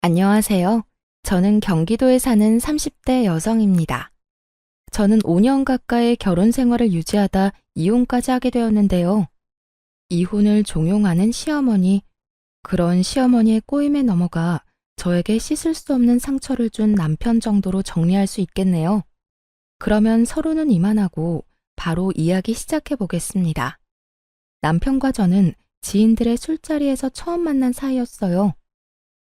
안녕하세요. 저는 경기도에 사는 30대 여성입니다. 저는 5년 가까이 결혼 생활을 유지하다 이혼까지 하게 되었는데요. 이혼을 종용하는 시어머니, 그런 시어머니의 꼬임에 넘어가 저에게 씻을 수 없는 상처를 준 남편 정도로 정리할 수 있겠네요. 그러면 서로는 이만하고 바로 이야기 시작해 보겠습니다. 남편과 저는 지인들의 술자리에서 처음 만난 사이였어요.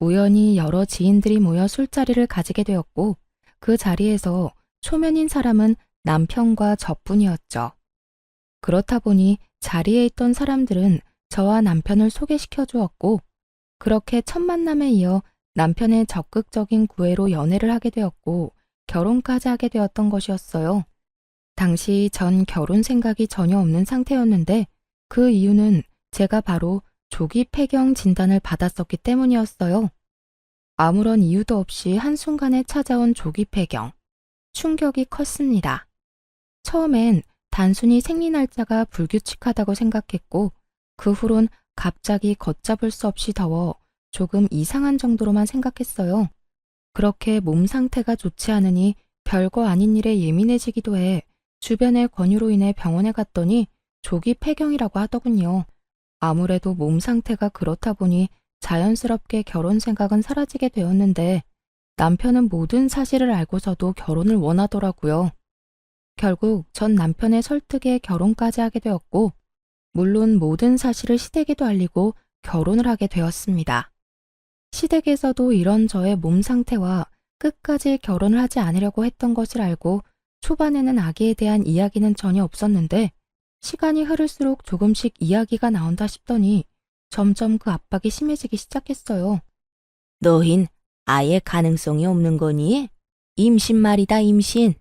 우연히 여러 지인들이 모여 술자리를 가지게 되었고, 그 자리에서 초면인 사람은 남편과 저뿐이었죠. 그렇다 보니 자리에 있던 사람들은 저와 남편을 소개시켜 주었고, 그렇게 첫 만남에 이어 남편의 적극적인 구애로 연애를 하게 되었고, 결혼까지 하게 되었던 것이었어요. 당시 전 결혼 생각이 전혀 없는 상태였는데, 그 이유는 제가 바로 조기 폐경 진단을 받았었기 때문이었어요. 아무런 이유도 없이 한순간에 찾아온 조기 폐경. 충격이 컸습니다. 처음엔 단순히 생리 날짜가 불규칙하다고 생각했고, 그 후론 갑자기 걷잡을 수 없이 더워 조금 이상한 정도로만 생각했어요. 그렇게 몸 상태가 좋지 않으니 별거 아닌 일에 예민해지기도 해 주변의 권유로 인해 병원에 갔더니 조기 폐경이라고 하더군요. 아무래도 몸 상태가 그렇다 보니 자연스럽게 결혼 생각은 사라지게 되었는데 남편은 모든 사실을 알고서도 결혼을 원하더라고요. 결국 전 남편의 설득에 결혼까지 하게 되었고, 물론 모든 사실을 시댁에도 알리고 결혼을 하게 되었습니다. 시댁에서도 이런 저의 몸 상태와 끝까지 결혼을 하지 않으려고 했던 것을 알고 초반에는 아기에 대한 이야기는 전혀 없었는데 시간이 흐를수록 조금씩 이야기가 나온다 싶더니 점점 그 압박이 심해지기 시작했어요. 너흰 아예 가능성이 없는 거니? 임신 말이다, 임신.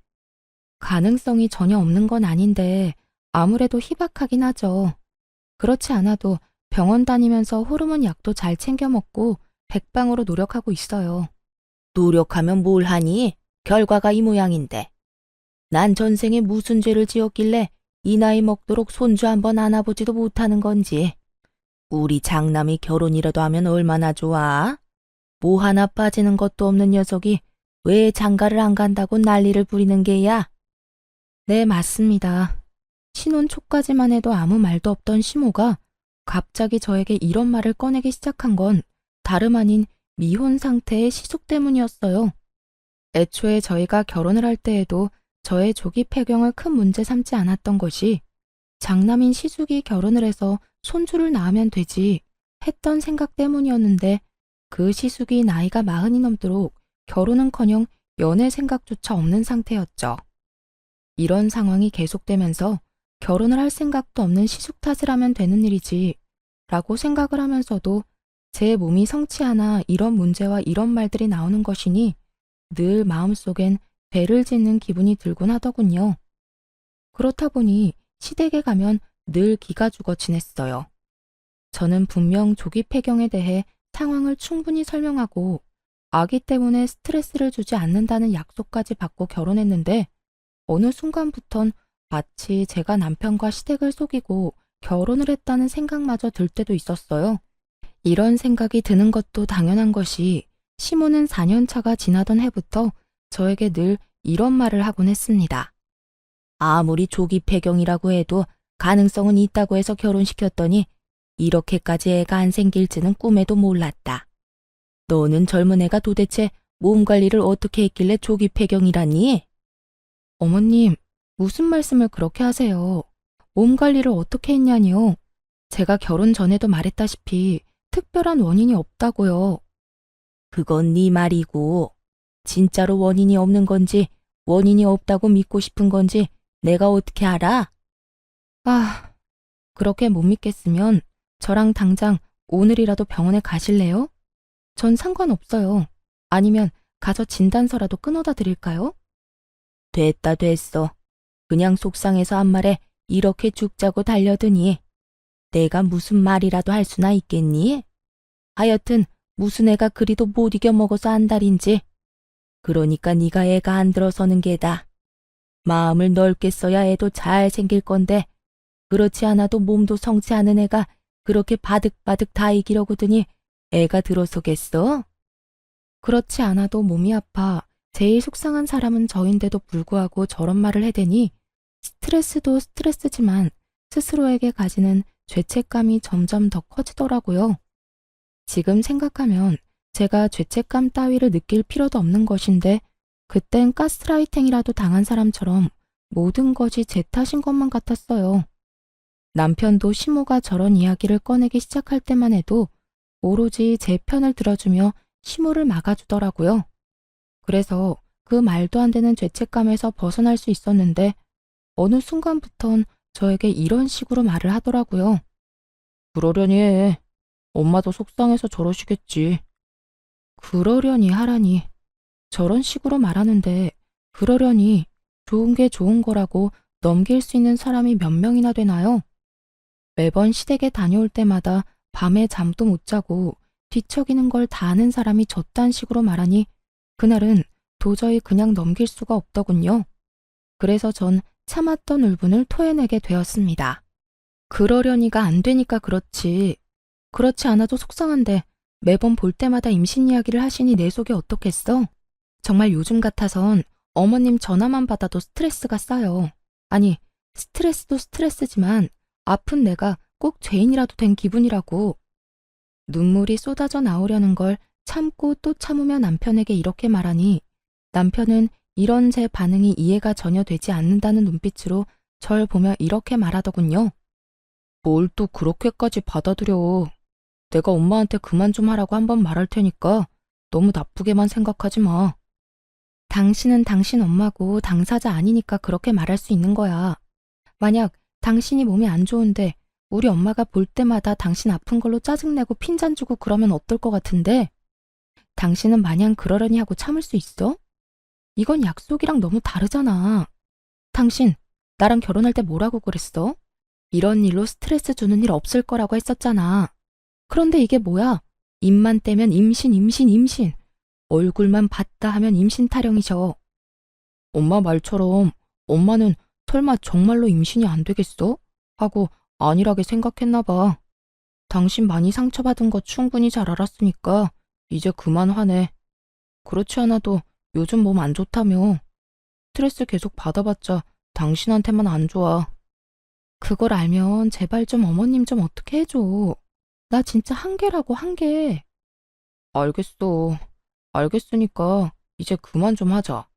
가능성이 전혀 없는 건 아닌데 아무래도 희박하긴 하죠. 그렇지 않아도 병원 다니면서 호르몬 약도 잘 챙겨 먹고 백방으로 노력하고 있어요. 노력하면 뭘 하니? 결과가 이 모양인데. 난 전생에 무슨 죄를 지었길래 이 나이 먹도록 손주 한번 안아보지도 못하는 건지. 우리 장남이 결혼이라도 하면 얼마나 좋아? 뭐 하나 빠지는 것도 없는 녀석이 왜 장가를 안 간다고 난리를 부리는 게야? 네, 맞습니다. 신혼 초까지만 해도 아무 말도 없던 시모가 갑자기 저에게 이런 말을 꺼내기 시작한 건 다름 아닌 미혼 상태의 시숙 때문이었어요. 애초에 저희가 결혼을 할 때에도 저의 조기 폐경을 큰 문제 삼지 않았던 것이 장남인 시숙이 결혼을 해서 손주를 낳으면 되지 했던 생각 때문이었는데 그 시숙이 나이가 40이 넘도록 결혼은커녕 연애 생각조차 없는 상태였죠. 이런 상황이 계속되면서 결혼을 할 생각도 없는 시숙 탓을 하면 되는 일이지 라고 생각을 하면서도 제 몸이 성취하나 이런 문제와 이런 말들이 나오는 것이니 늘 마음속엔 배를 짓는 기분이 들곤 하더군요. 그렇다 보니 시댁에 가면 늘 기가 죽어 지냈어요. 저는 분명 조기 폐경에 대해 상황을 충분히 설명하고 아기 때문에 스트레스를 주지 않는다는 약속까지 받고 결혼했는데 어느 순간부턴 마치 제가 남편과 시댁을 속이고 결혼을 했다는 생각마저 들 때도 있었어요. 이런 생각이 드는 것도 당연한 것이 시모는 4년 차가 지나던 해부터 저에게 늘 이런 말을 하곤 했습니다. 아무리 조기 폐경이라고 해도 가능성은 있다고 해서 결혼시켰더니 이렇게까지 애가 안 생길지는 꿈에도 몰랐다. 너는 젊은 애가 도대체 몸 관리를 어떻게 했길래 조기 폐경이라니? 어머님, 무슨 말씀을 그렇게 하세요? 몸 관리를 어떻게 했냐니요? 제가 결혼 전에도 말했다시피 특별한 원인이 없다고요. 그건 네 말이고 진짜로 원인이 없는 건지 원인이 없다고 믿고 싶은 건지 내가 어떻게 알아? 아, 그렇게 못 믿겠으면 저랑 당장 오늘이라도 병원에 가실래요? 전 상관없어요. 아니면 가서 진단서라도 끊어다 드릴까요? 됐다 됐어. 그냥 속상해서 한 말에 이렇게 죽자고 달려드니 내가 무슨 말이라도 할 수나 있겠니? 하여튼 무슨 애가 그리도 못 이겨 먹어서 안달인지. 그러니까 네가 애가 안 들어서는 게다. 마음을 넓게 써야 애도 잘 생길 건데 그렇지 않아도 몸도 성치 않은 애가 그렇게 바득바득 다 이기려고 드니 애가 들어서겠어? 그렇지 않아도 몸이 아파 제일 속상한 사람은 저인데도 불구하고 저런 말을 해대니 스트레스도 스트레스지만 스스로에게 가지는 죄책감이 점점 더 커지더라고요. 지금 생각하면 제가 죄책감 따위를 느낄 필요도 없는 것인데 그땐 가스라이팅이라도 당한 사람처럼 모든 것이 제 탓인 것만 같았어요. 남편도 시모가 저런 이야기를 꺼내기 시작할 때만 해도 오로지 제 편을 들어주며 시모를 막아주더라고요. 그래서 그 말도 안 되는 죄책감에서 벗어날 수 있었는데 어느 순간부턴 저에게 이런 식으로 말을 하더라고요. 그러려니 해. 엄마도 속상해서 저러시겠지. 그러려니 하라니. 저런 식으로 말하는데 그러려니 좋은 게 좋은 거라고 넘길 수 있는 사람이 몇 명이나 되나요? 매번 시댁에 다녀올 때마다 밤에 잠도 못 자고 뒤척이는 걸 다 아는 사람이 저딴 식으로 말하니 그날은 도저히 그냥 넘길 수가 없더군요. 그래서 전 참았던 울분을 토해내게 되었습니다. 그러려니가 안 되니까 그렇지. 그렇지 않아도 속상한데 매번 볼 때마다 임신 이야기를 하시니 내 속이 어떻겠어? 정말 요즘 같아선 어머님 전화만 받아도 스트레스가 쌓여. 아니, 스트레스도 스트레스지만 아픈 내가 꼭 죄인이라도 된 기분이라고. 눈물이 쏟아져 나오려는 걸 참고 또 참으며 남편에게 이렇게 말하니 남편은 이런 제 반응이 이해가 전혀 되지 않는다는 눈빛으로 절 보며 이렇게 말하더군요. 뭘 또 그렇게까지 받아들여. 내가 엄마한테 그만 좀 하라고 한번 말할 테니까 너무 나쁘게만 생각하지 마. 당신은 당신 엄마고 당사자 아니니까 그렇게 말할 수 있는 거야. 만약 당신이 몸이 안 좋은데 우리 엄마가 볼 때마다 당신 아픈 걸로 짜증내고 핀잔 주고 그러면 어떨 것 같은데? 당신은 마냥 그러려니 하고 참을 수 있어? 이건 약속이랑 너무 다르잖아. 당신, 나랑 결혼할 때 뭐라고 그랬어? 이런 일로 스트레스 주는 일 없을 거라고 했었잖아. 그런데 이게 뭐야? 입만 떼면 임신, 임신, 임신. 얼굴만 봤다 하면 임신 타령이셔. 엄마 말처럼 엄마는 설마 정말로 임신이 안 되겠어? 하고 안일하게 생각했나 봐. 당신 많이 상처받은 거 충분히 잘 알았으니까 이제 그만 화내. 그렇지 않아도 요즘 몸 안 좋다며. 스트레스 계속 받아봤자 당신한테만 안 좋아. 그걸 알면 제발 좀 어머님 좀 어떻게 해줘. 나 진짜 한계라고 한계. 알겠어. 알겠으니까 이제 그만 좀 하자.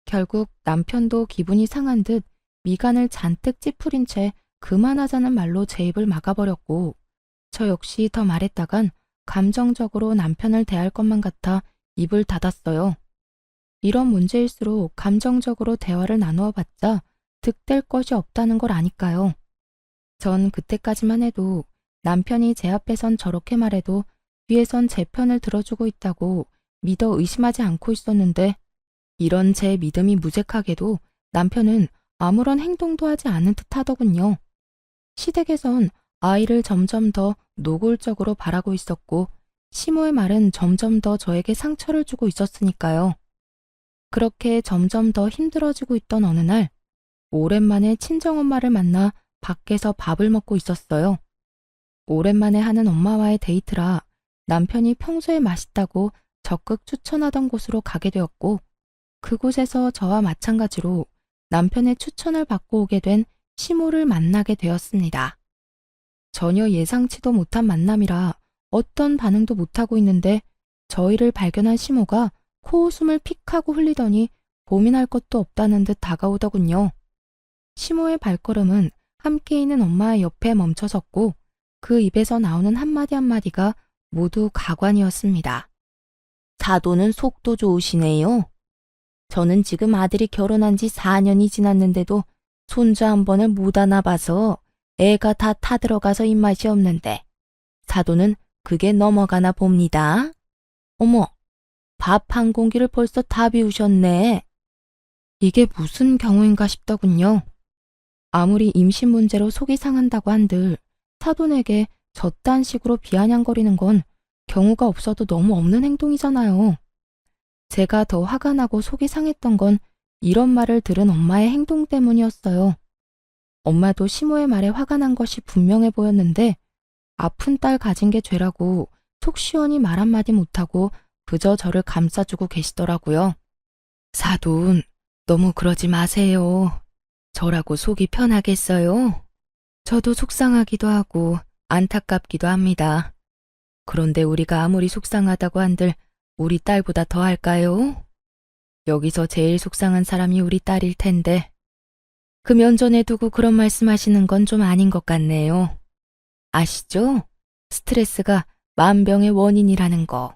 결국 남편도 기분이 상한 듯 미간을 잔뜩 찌푸린 채 그만하자는 말로 제 입을 막아버렸고 저 역시 더 말했다간 감정적으로 남편을 대할 것만 같아 입을 닫았어요. 이런 문제일수록 감정적으로 대화를 나누어 봤자 득될 것이 없다는 걸 아니까요. 전 그때까지만 해도 남편이 제 앞에선 저렇게 말해도 뒤에선 제 편을 들어주고 있다고 믿어 의심하지 않고 있었는데 이런 제 믿음이 무색하게도 남편은 아무런 행동도 하지 않은 듯 하더군요. 시댁에선 아이를 점점 더 노골적으로 바라고 있었고 시모의 말은 점점 더 저에게 상처를 주고 있었으니까요. 그렇게 점점 더 힘들어지고 있던 어느 날 오랜만에 친정엄마를 만나 밖에서 밥을 먹고 있었어요. 오랜만에 하는 엄마와의 데이트라 남편이 평소에 맛있다고 적극 추천하던 곳으로 가게 되었고 그곳에서 저와 마찬가지로 남편의 추천을 받고 오게 된 시모를 만나게 되었습니다. 전혀 예상치도 못한 만남이라 어떤 반응도 못하고 있는데 저희를 발견한 시모가 코웃음을 픽 하고 흘리더니 고민할 것도 없다는 듯 다가오더군요. 시모의 발걸음은 함께 있는 엄마의 옆에 멈춰섰고 그 입에서 나오는 한마디 한마디가 모두 가관이었습니다. 사도는 속도 좋으시네요. 저는 지금 아들이 결혼한 지 4년이 지났는데도 손주 한 번을 못 안아봐서 애가 다 타들어가서 입맛이 없는데 사도는 그게 넘어가나 봅니다. 어머, 밥 한 공기를 벌써 다 비우셨네. 이게 무슨 경우인가 싶더군요. 아무리 임신 문제로 속이 상한다고 한들 사돈에게 저딴 식으로 비아냥거리는 건 경우가 없어도 너무 없는 행동이잖아요. 제가 더 화가 나고 속이 상했던 건 이런 말을 들은 엄마의 행동 때문이었어요. 엄마도 시모의 말에 화가 난 것이 분명해 보였는데 아픈 딸 가진 게 죄라고 속 시원히 말 한마디 못하고 그저 저를 감싸주고 계시더라고요. 사돈, 너무 그러지 마세요. 저라고 속이 편하겠어요? 저도 속상하기도 하고 안타깝기도 합니다. 그런데 우리가 아무리 속상하다고 한들 우리 딸보다 더 할까요? 여기서 제일 속상한 사람이 우리 딸일 텐데. 그 면전에 두고 그런 말씀하시는 건 좀 아닌 것 같네요. 아시죠? 스트레스가 만병의 원인이라는 거.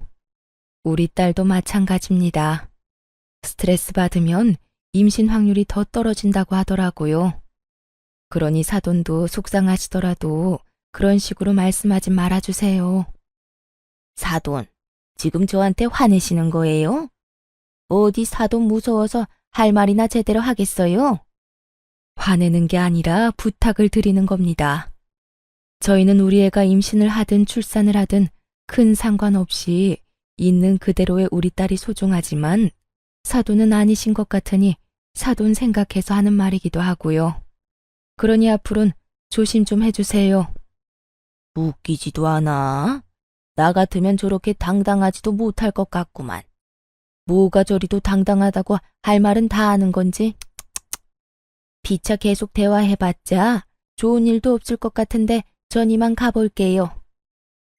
우리 딸도 마찬가지입니다. 스트레스 받으면 임신 확률이 더 떨어진다고 하더라고요. 그러니 사돈도 속상하시더라도 그런 식으로 말씀하지 말아주세요. 사돈, 지금 저한테 화내시는 거예요? 어디 사돈 무서워서 할 말이나 제대로 하겠어요? 화내는 게 아니라 부탁을 드리는 겁니다. 저희는 우리 애가 임신을 하든 출산을 하든 큰 상관없이 있는 그대로의 우리 딸이 소중하지만 사돈은 아니신 것 같으니 사돈 생각해서 하는 말이기도 하고요. 그러니 앞으로는 조심 좀 해주세요. 웃기지도 않아. 나 같으면 저렇게 당당하지도 못할 것 같구만. 뭐가 저리도 당당하다고 할 말은 다 아는 건지. 피차 계속 대화해봤자 좋은 일도 없을 것 같은데 전 이만 가볼게요.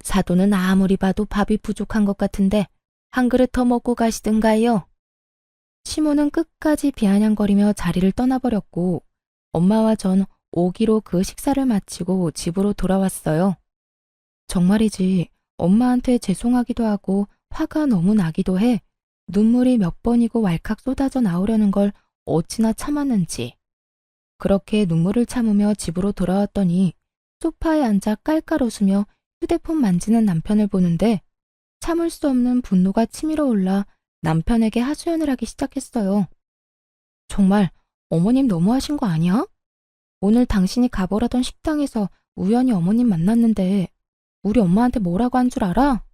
사돈은 아무리 봐도 밥이 부족한 것 같은데 한 그릇 더 먹고 가시든가요. 시모는 끝까지 비아냥거리며 자리를 떠나버렸고 엄마와 전 오기로 그 식사를 마치고 집으로 돌아왔어요. 정말이지 엄마한테 죄송하기도 하고 화가 너무 나기도 해 눈물이 몇 번이고 왈칵 쏟아져 나오려는 걸 어찌나 참았는지. 그렇게 눈물을 참으며 집으로 돌아왔더니 소파에 앉아 깔깔 웃으며 휴대폰 만지는 남편을 보는데 참을 수 없는 분노가 치밀어 올라 남편에게 하소연을 하기 시작했어요. 정말 어머님 너무하신 거 아니야? 오늘 당신이 가보라던 식당에서 우연히 어머님 만났는데 우리 엄마한테 뭐라고 한 줄 알아?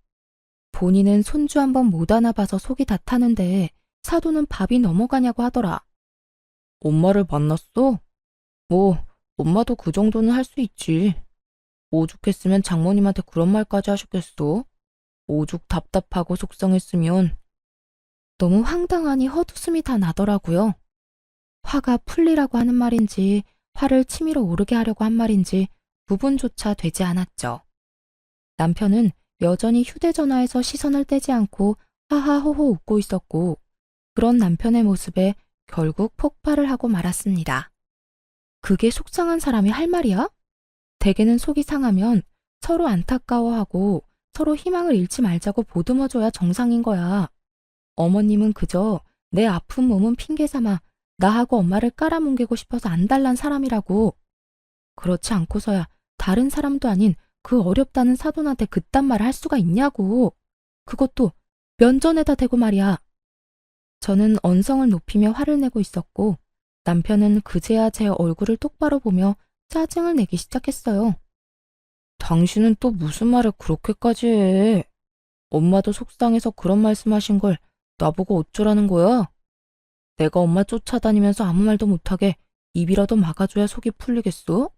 본인은 손주 한 번 못 안아봐서 속이 다 타는데 사돈은 밥이 넘어가냐고 하더라. 엄마를 만났어? 뭐 엄마도 그 정도는 할 수 있지. 오죽했으면 장모님한테 그런 말까지 하셨겠어? 오죽 답답하고 속상했으면. 너무 황당하니 헛웃음이 다 나더라고요. 화가 풀리라고 하는 말인지 화를 치밀어 오르게 하려고 한 말인지 구분조차 되지 않았죠. 남편은 여전히 휴대전화에서 시선을 떼지 않고 하하호호 웃고 있었고 그런 남편의 모습에 결국 폭발을 하고 말았습니다. 그게 속상한 사람이 할 말이야? 대개는 속이 상하면 서로 안타까워하고 서로 희망을 잃지 말자고 보듬어줘야 정상인 거야. 어머님은 그저 내 아픈 몸은 핑계 삼아 나하고 엄마를 깔아뭉개고 싶어서 안달난 사람이라고. 그렇지 않고서야 다른 사람도 아닌 그 어렵다는 사돈한테 그딴 말을 할 수가 있냐고. 그것도 면전에다 대고 말이야. 저는 언성을 높이며 화를 내고 있었고 남편은 그제야 제 얼굴을 똑바로 보며 짜증을 내기 시작했어요. 당신은 또 무슨 말을 그렇게까지 해? 엄마도 속상해서 그런 말씀하신 걸 나보고 어쩌라는 거야? 내가 엄마 쫓아다니면서 아무 말도 못하게 입이라도 막아줘야 속이 풀리겠어?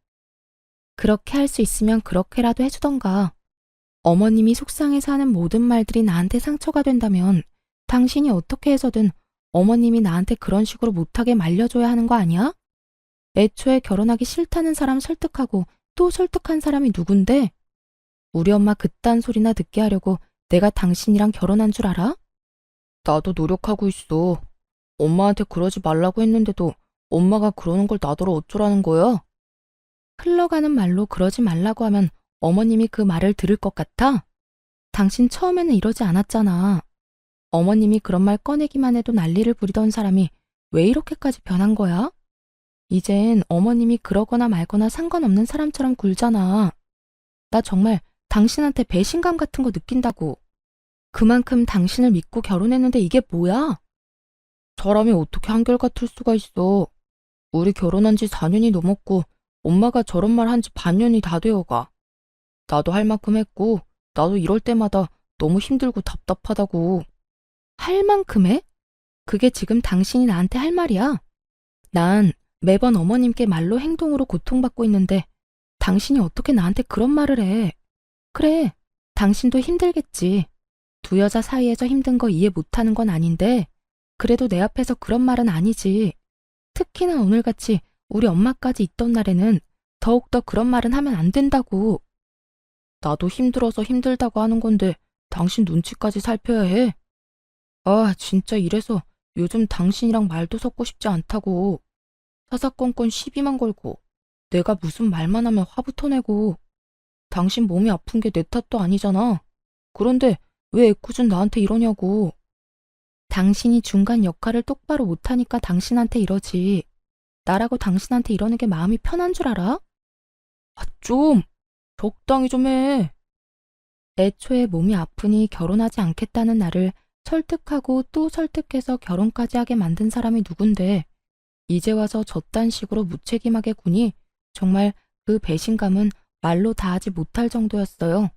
그렇게 할 수 있으면 그렇게라도 해주던가. 어머님이 속상해서 하는 모든 말들이 나한테 상처가 된다면 당신이 어떻게 해서든 어머님이 나한테 그런 식으로 못하게 말려줘야 하는 거 아니야? 애초에 결혼하기 싫다는 사람 설득하고 또 설득한 사람이 누군데? 우리 엄마 그딴 소리나 듣게 하려고 내가 당신이랑 결혼한 줄 알아? 나도 노력하고 있어. 엄마한테 그러지 말라고 했는데도 엄마가 그러는 걸 나더러 어쩌라는 거야? 흘러가는 말로 그러지 말라고 하면 어머님이 그 말을 들을 것 같아? 당신 처음에는 이러지 않았잖아. 어머님이 그런 말 꺼내기만 해도 난리를 부리던 사람이 왜 이렇게까지 변한 거야? 이젠 어머님이 그러거나 말거나 상관없는 사람처럼 굴잖아. 나 정말 당신한테 배신감 같은 거 느낀다고. 그만큼 당신을 믿고 결혼했는데 이게 뭐야? 사람이 어떻게 한결같을 수가 있어. 우리 결혼한 지 4년이 넘었고 엄마가 저런 말 한 지 반년이 다 되어가. 나도 할 만큼 했고 나도 이럴 때마다 너무 힘들고 답답하다고. 할 만큼 해? 그게 지금 당신이 나한테 할 말이야? 난 매번 어머님께 말로 행동으로 고통받고 있는데 당신이 어떻게 나한테 그런 말을 해? 그래, 당신도 힘들겠지. 두 여자 사이에서 힘든 거 이해 못하는 건 아닌데 그래도 내 앞에서 그런 말은 아니지. 특히나 오늘같이 우리 엄마까지 있던 날에는 더욱더 그런 말은 하면 안 된다고. 나도 힘들어서 힘들다고 하는 건데 당신 눈치까지 살펴야 해. 아, 진짜 이래서 요즘 당신이랑 말도 섞고 싶지 않다고. 사사건건 시비만 걸고 내가 무슨 말만 하면 화부터 내고. 당신 몸이 아픈 게 내 탓도 아니잖아. 그런데 왜 애꿎은 나한테 이러냐고. 당신이 중간 역할을 똑바로 못하니까 당신한테 이러지. 나라고 당신한테 이러는 게 마음이 편한 줄 알아? 아, 좀 적당히 좀 해. 애초에 몸이 아프니 결혼하지 않겠다는 나를 설득하고 또 설득해서 결혼까지 하게 만든 사람이 누군데 이제 와서 저딴 식으로 무책임하게 구니 정말 그 배신감은 말로 다하지 못할 정도였어요.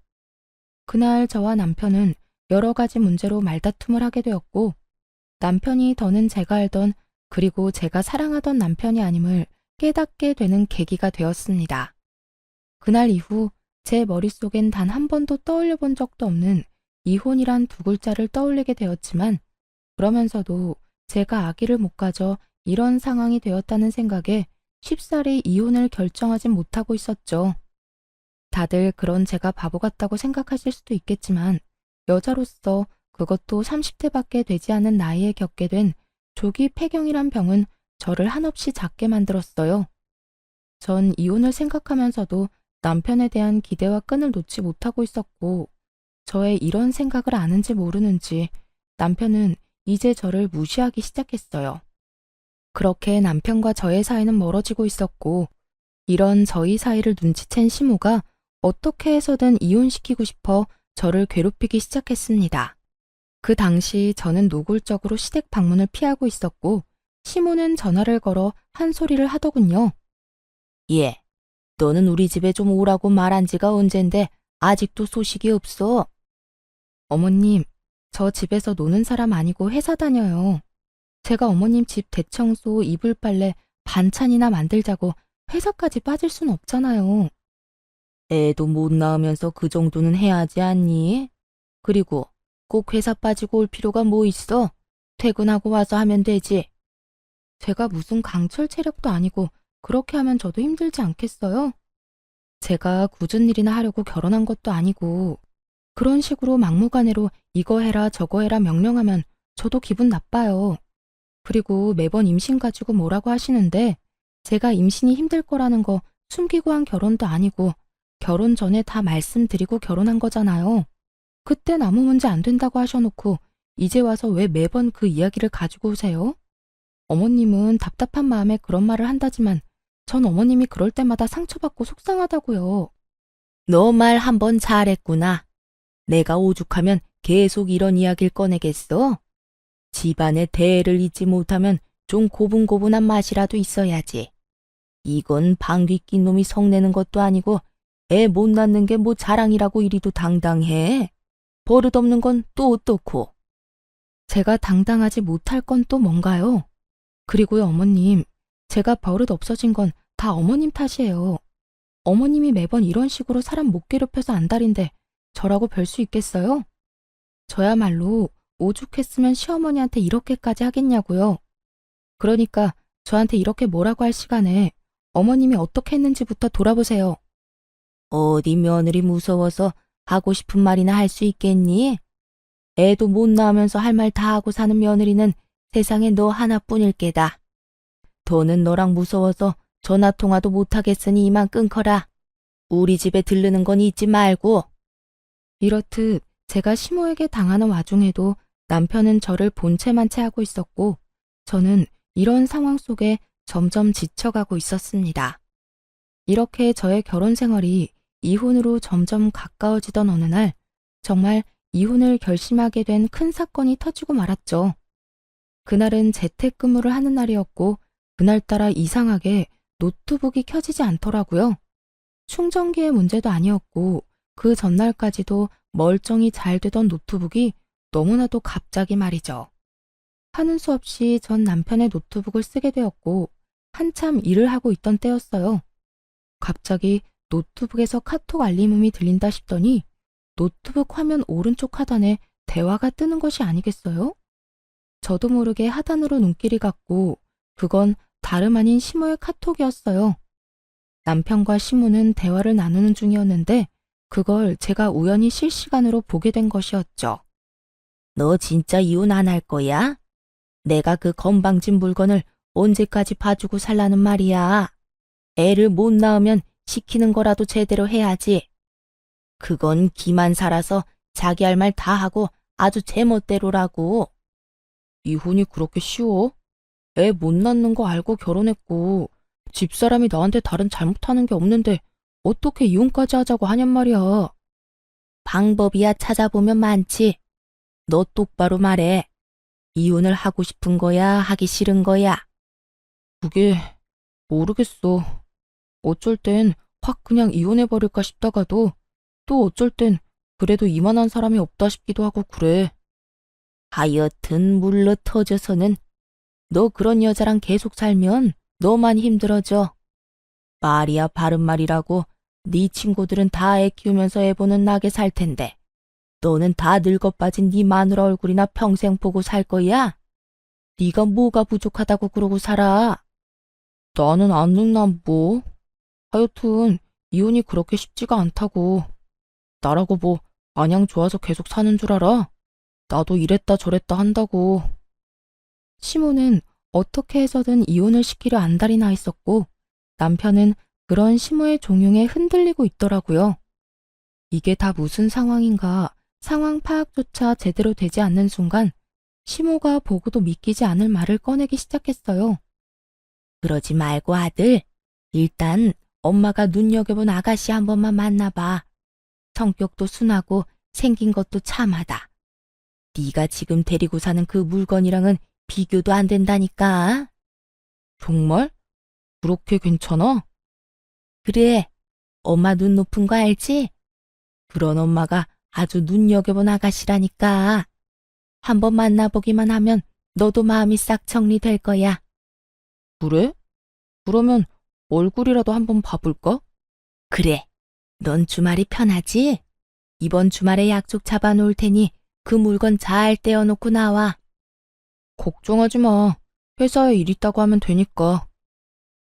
그날 저와 남편은 여러 가지 문제로 말다툼을 하게 되었고 남편이 더는 제가 알던 그리고 제가 사랑하던 남편이 아님을 깨닫게 되는 계기가 되었습니다. 그날 이후 제 머릿속엔 단 한 번도 떠올려 본 적도 없는 이혼이란 두 글자를 떠올리게 되었지만 그러면서도 제가 아기를 못 가져 이런 상황이 되었다는 생각에 쉽사리 이혼을 결정하진 못하고 있었죠. 다들 그런 제가 바보 같다고 생각하실 수도 있겠지만 여자로서 그것도 30대밖에 되지 않은 나이에 겪게 된 조기 폐경이란 병은 저를 한없이 작게 만들었어요. 전 이혼을 생각하면서도 남편에 대한 기대와 끈을 놓지 못하고 있었고 저의 이런 생각을 아는지 모르는지 남편은 이제 저를 무시하기 시작했어요. 그렇게 남편과 저의 사이는 멀어지고 있었고 이런 저희 사이를 눈치챈 시모가 어떻게 해서든 이혼시키고 싶어 저를 괴롭히기 시작했습니다. 그 당시 저는 노골적으로 시댁 방문을 피하고 있었고 시모는 전화를 걸어 한 소리를 하더군요. 얘, 너는 우리 집에 좀 오라고 말한 지가 언젠데 아직도 소식이 없어. 어머님, 저 집에서 노는 사람 아니고 회사 다녀요. 제가 어머님 집 대청소, 이불 빨래, 반찬이나 만들자고 회사까지 빠질 순 없잖아요. 애도 못 낳으면서 그 정도는 해야지 않니? 그리고 꼭 회사 빠지고 올 필요가 뭐 있어? 퇴근하고 와서 하면 되지. 제가 무슨 강철 체력도 아니고 그렇게 하면 저도 힘들지 않겠어요? 제가 굳은 일이나 하려고 결혼한 것도 아니고 그런 식으로 막무가내로 이거 해라 저거 해라 명령하면 저도 기분 나빠요. 그리고 매번 임신 가지고 뭐라고 하시는데 제가 임신이 힘들 거라는 거 숨기고 한 결혼도 아니고 결혼 전에 다 말씀드리고 결혼한 거잖아요. 그땐 아무 문제 안 된다고 하셔놓고 이제 와서 왜 매번 그 이야기를 가지고 오세요? 어머님은 답답한 마음에 그런 말을 한다지만 전 어머님이 그럴 때마다 상처받고 속상하다고요. 너 말 한 번 잘했구나. 내가 오죽하면 계속 이런 이야기를 꺼내겠어? 집안의 대애를 잊지 못하면 좀 고분고분한 맛이라도 있어야지. 이건 방귀 낀 놈이 성내는 것도 아니고 애 못 낳는 게 뭐 자랑이라고 이리도 당당해. 버릇없는 건 또 어떻고. 제가 당당하지 못할 건 또 뭔가요? 그리고요, 어머님. 제가 버릇 없어진 건 다 어머님 탓이에요. 어머님이 매번 이런 식으로 사람 못 괴롭혀서 안달인데 저라고 별 수 있겠어요? 저야말로 오죽했으면 시어머니한테 이렇게까지 하겠냐고요. 그러니까 저한테 이렇게 뭐라고 할 시간에 어머님이 어떻게 했는지부터 돌아보세요. 어디 며느리 무서워서 하고 싶은 말이나 할 수 있겠니? 애도 못 낳으면서 할 말 다 하고 사는 며느리는 세상에 너 하나뿐일 게다. 더는 너랑 무서워서 전화 통화도 못 하겠으니 이만 끊거라. 우리 집에 들르는 건 잊지 말고. 이렇듯 제가 시모에게 당하는 와중에도 남편은 저를 본체만 채 하고 있었고 저는 이런 상황 속에 점점 지쳐가고 있었습니다. 이렇게 저의 결혼 생활이 이혼으로 점점 가까워지던 어느 날 정말 이혼을 결심하게 된 큰 사건이 터지고 말았죠. 그날은 재택근무를 하는 날이었고 그날따라 이상하게 노트북이 켜지지 않더라고요. 충전기의 문제도 아니었고 그 전날까지도 멀쩡히 잘 되던 노트북이 너무나도 갑자기 말이죠. 하는 수 없이 전 남편의 노트북을 쓰게 되었고 한참 일을 하고 있던 때였어요. 갑자기 노트북에서 카톡 알림음이 들린다 싶더니 노트북 화면 오른쪽 하단에 대화가 뜨는 것이 아니겠어요? 저도 모르게 하단으로 눈길이 갔고 그건 다름 아닌 시모의 카톡이었어요. 남편과 시모는 대화를 나누는 중이었는데 그걸 제가 우연히 실시간으로 보게 된 것이었죠. 너 진짜 이혼 안 할 거야? 내가 그 건방진 물건을 언제까지 봐주고 살라는 말이야. 애를 못 낳으면 시키는 거라도 제대로 해야지. 그건 기만 살아서 자기 할 말 다 하고 아주 제멋대로라고. 이혼이 그렇게 쉬워? 애 못 낳는 거 알고 결혼했고 집사람이 나한테 다른 잘못하는 게 없는데 어떻게 이혼까지 하자고 하냔 말이야. 방법이야 찾아보면 많지. 너 똑바로 말해. 이혼을 하고 싶은 거야, 하기 싫은 거야? 그게 모르겠어. 어쩔 땐 확 그냥 이혼해버릴까 싶다가도 또 어쩔 땐 그래도 이만한 사람이 없다 싶기도 하고 그래. 하여튼 물러 터져서는 너 그런 여자랑 계속 살면 너만 힘들어져. 말이야 바른 말이라고 네 친구들은 다 애 키우면서 애 보는 나게 살 텐데 너는 다 늙어 빠진 네 마누라 얼굴이나 평생 보고 살 거야? 네가 뭐가 부족하다고 그러고 살아? 나는 안 늙나 뭐. 하여튼 이혼이 그렇게 쉽지가 않다고. 나라고 뭐 마냥 좋아서 계속 사는 줄 알아? 나도 이랬다 저랬다 한다고. 시모는 어떻게 해서든 이혼을 시키려 안달이 나 있었고 남편은 그런 시모의 종용에 흔들리고 있더라고요. 이게 다 무슨 상황인가 상황 파악조차 제대로 되지 않는 순간 시모가 보고도 믿기지 않을 말을 꺼내기 시작했어요. 그러지 말고 아들. 일단 엄마가 눈여겨본 아가씨 한 번만 만나봐. 성격도 순하고 생긴 것도 참하다. 네가 지금 데리고 사는 그 물건이랑은 비교도 안 된다니까. 정말? 그렇게 괜찮아? 그래, 엄마 눈 높은 거 알지? 그런 엄마가 아주 눈여겨본 아가씨라니까. 한번 만나보기만 하면 너도 마음이 싹 정리될 거야. 그래? 그러면 얼굴이라도 한번 봐볼까? 그래, 넌 주말이 편하지? 이번 주말에 약속 잡아놓을 테니 그 물건 잘 떼어놓고 나와. 걱정하지 마. 회사에 일 있다고 하면 되니까.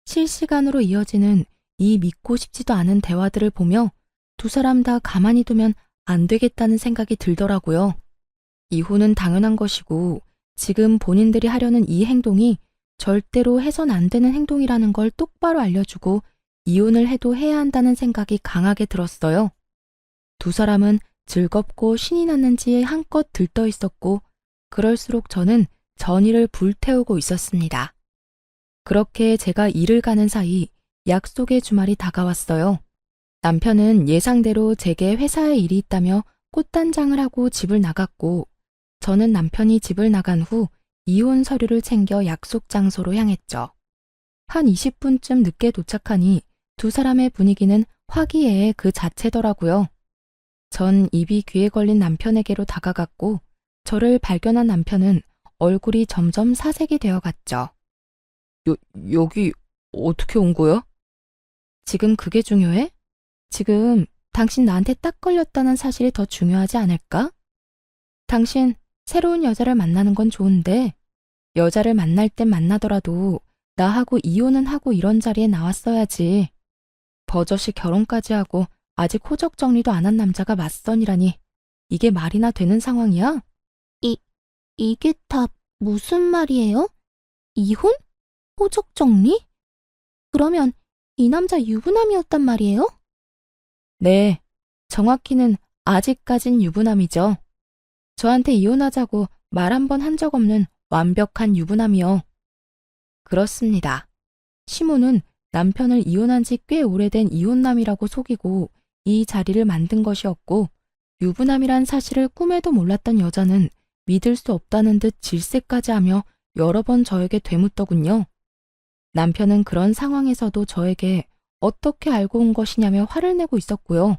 실시간으로 이어지는 이 믿고 싶지도 않은 대화들을 보며 두 사람 다 가만히 두면 안 되겠다는 생각이 들더라고요. 이혼은 당연한 것이고 지금 본인들이 하려는 이 행동이 절대로 해선 안 되는 행동이라는 걸 똑바로 알려주고 이혼을 해도 해야 한다는 생각이 강하게 들었어요. 두 사람은 즐겁고 신이 났는지 한껏 들떠 있었고 그럴수록 저는 전의를 불태우고 있었습니다. 그렇게 제가 일을 가는 사이 약속의 주말이 다가왔어요. 남편은 예상대로 제게 회사에 일이 있다며 꽃단장을 하고 집을 나갔고 저는 남편이 집을 나간 후 이혼 서류를 챙겨 약속 장소로 향했죠. 한 20분쯤 늦게 도착하니 두 사람의 분위기는 화기애애 그 자체더라고요. 전 입이 귀에 걸린 남편에게로 다가갔고 저를 발견한 남편은 얼굴이 점점 사색이 되어갔죠. 여기 어떻게 온 거야? 지금 그게 중요해? 지금 당신 나한테 딱 걸렸다는 사실이 더 중요하지 않을까? 당신 새로운 여자를 만나는 건 좋은데 여자를 만날 땐 만나더라도 나하고 이혼은 하고 이런 자리에 나왔어야지. 버젓이 결혼까지 하고 아직 호적 정리도 안 한 남자가 맞선이라니 이게 말이나 되는 상황이야? 이게 다 무슨 말이에요? 이혼? 호적 정리? 그러면 이 남자 유부남이었단 말이에요? 네, 정확히는 아직까진 유부남이죠. 저한테 이혼하자고 말 한 번 한 적 없는 완벽한 유부남이요. 그렇습니다. 시모는 남편을 이혼한 지 꽤 오래된 이혼남이라고 속이고 이 자리를 만든 것이었고 유부남이란 사실을 꿈에도 몰랐던 여자는 믿을 수 없다는 듯 질색까지 하며 여러 번 저에게 되묻더군요. 남편은 그런 상황에서도 저에게 어떻게 알고 온 것이냐며 화를 내고 있었고요.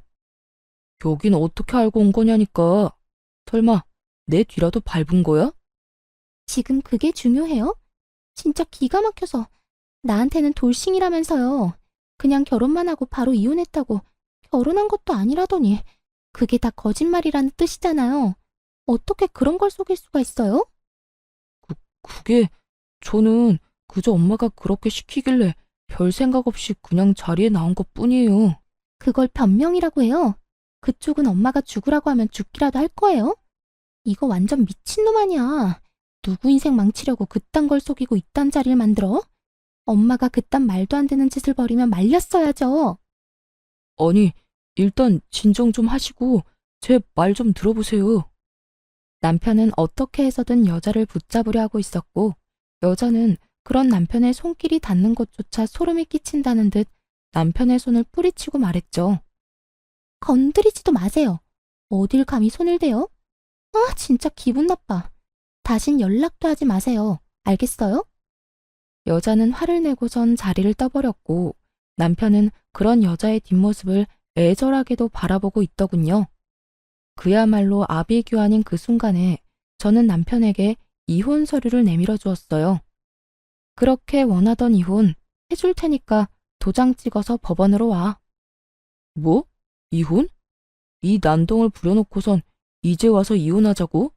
여긴 어떻게 알고 온 거냐니까. 설마 내 뒤라도 밟은 거야? 지금 그게 중요해요? 진짜 기가 막혀서 나한테는 돌싱이라면서요. 그냥 결혼만 하고 바로 이혼했다고 결혼한 것도 아니라더니 그게 다 거짓말이라는 뜻이잖아요. 어떻게 그런 걸 속일 수가 있어요? 그게 저는 그저 엄마가 그렇게 시키길래 별 생각 없이 그냥 자리에 나온 것뿐이에요. 그걸 변명이라고 해요. 그쪽은 엄마가 죽으라고 하면 죽기라도 할 거예요? 이거 완전 미친놈 아니야. 누구 인생 망치려고 그딴 걸 속이고 이딴 자리를 만들어? 엄마가 그딴 말도 안 되는 짓을 벌이면 말렸어야죠. 아니, 일단 진정 좀 하시고 제 말 좀 들어보세요. 남편은 어떻게 해서든 여자를 붙잡으려 하고 있었고, 여자는 그런 남편의 손길이 닿는 것조차 소름이 끼친다는 듯 남편의 손을 뿌리치고 말했죠. 건드리지도 마세요. 어딜 감히 손을 대요? 아, 진짜 기분 나빠. 다신 연락도 하지 마세요. 알겠어요? 여자는 화를 내고선 자리를 떠버렸고, 남편은 그런 여자의 뒷모습을 애절하게도 바라보고 있더군요. 그야말로 아비규환인 그 순간에 저는 남편에게 이혼 서류를 내밀어 주었어요. 그렇게 원하던 이혼 해줄 테니까 도장 찍어서 법원으로 와. 뭐? 이혼? 이 난동을 부려놓고선 이제 와서 이혼하자고?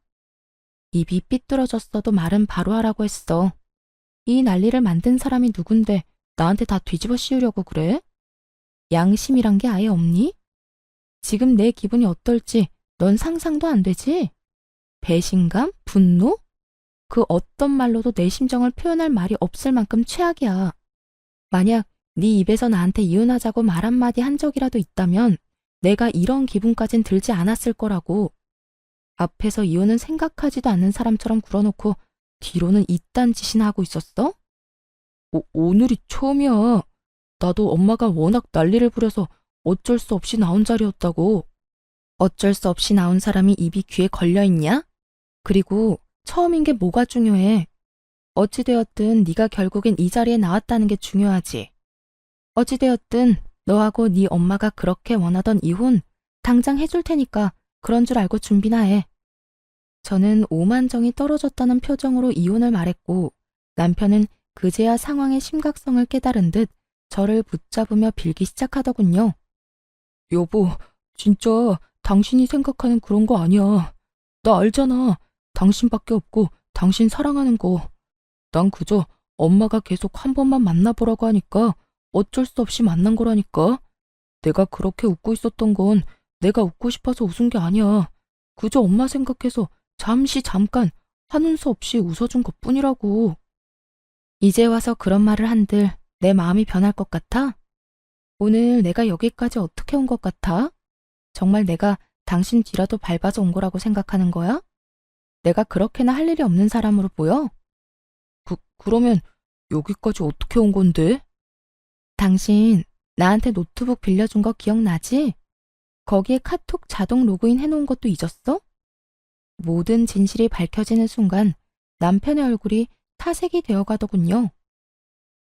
입이 삐뚤어졌어도 말은 바로 하라고 했어. 이 난리를 만든 사람이 누군데 나한테 다 뒤집어 씌우려고 그래? 양심이란 게 아예 없니? 지금 내 기분이 어떨지 넌 상상도 안 되지? 배신감? 분노? 그 어떤 말로도 내 심정을 표현할 말이 없을 만큼 최악이야. 만약 네 입에서 나한테 이혼하자고 말 한마디 한 적이라도 있다면 내가 이런 기분까진 들지 않았을 거라고. 앞에서 이혼은 생각하지도 않는 사람처럼 굴어놓고 뒤로는 이딴 짓이나 하고 있었어? 오늘이 처음이야. 나도 엄마가 워낙 난리를 부려서 어쩔 수 없이 나온 자리였다고. 어쩔 수 없이 나온 사람이 입이 귀에 걸려있냐? 그리고 처음인 게 뭐가 중요해? 어찌되었든 네가 결국엔 이 자리에 나왔다는 게 중요하지. 어찌되었든 너하고 네 엄마가 그렇게 원하던 이혼 당장 해줄 테니까 그런 줄 알고 준비나 해. 저는 오만정이 떨어졌다는 표정으로 이혼을 말했고 남편은 그제야 상황의 심각성을 깨달은 듯 저를 붙잡으며 빌기 시작하더군요. 여보, 진짜 당신이 생각하는 그런 거 아니야. 나 알잖아. 당신밖에 없고 당신 사랑하는 거. 난 그저 엄마가 계속 한 번만 만나보라고 하니까 어쩔 수 없이 만난 거라니까. 내가 그렇게 웃고 있었던 건 내가 웃고 싶어서 웃은 게 아니야. 그저 엄마 생각해서 잠깐 한운수 없이 웃어준 것뿐이라고. 이제 와서 그런 말을 한들 내 마음이 변할 것 같아? 오늘 내가 여기까지 어떻게 온 것 같아? 정말 내가 당신 뒤라도 밟아서 온 거라고 생각하는 거야? 내가 그렇게나 할 일이 없는 사람으로 보여? 그러면 여기까지 어떻게 온 건데? 당신 나한테 노트북 빌려준 거 기억나지? 거기에 카톡 자동 로그인 해놓은 것도 잊었어? 모든 진실이 밝혀지는 순간 남편의 얼굴이 타색이 되어가더군요.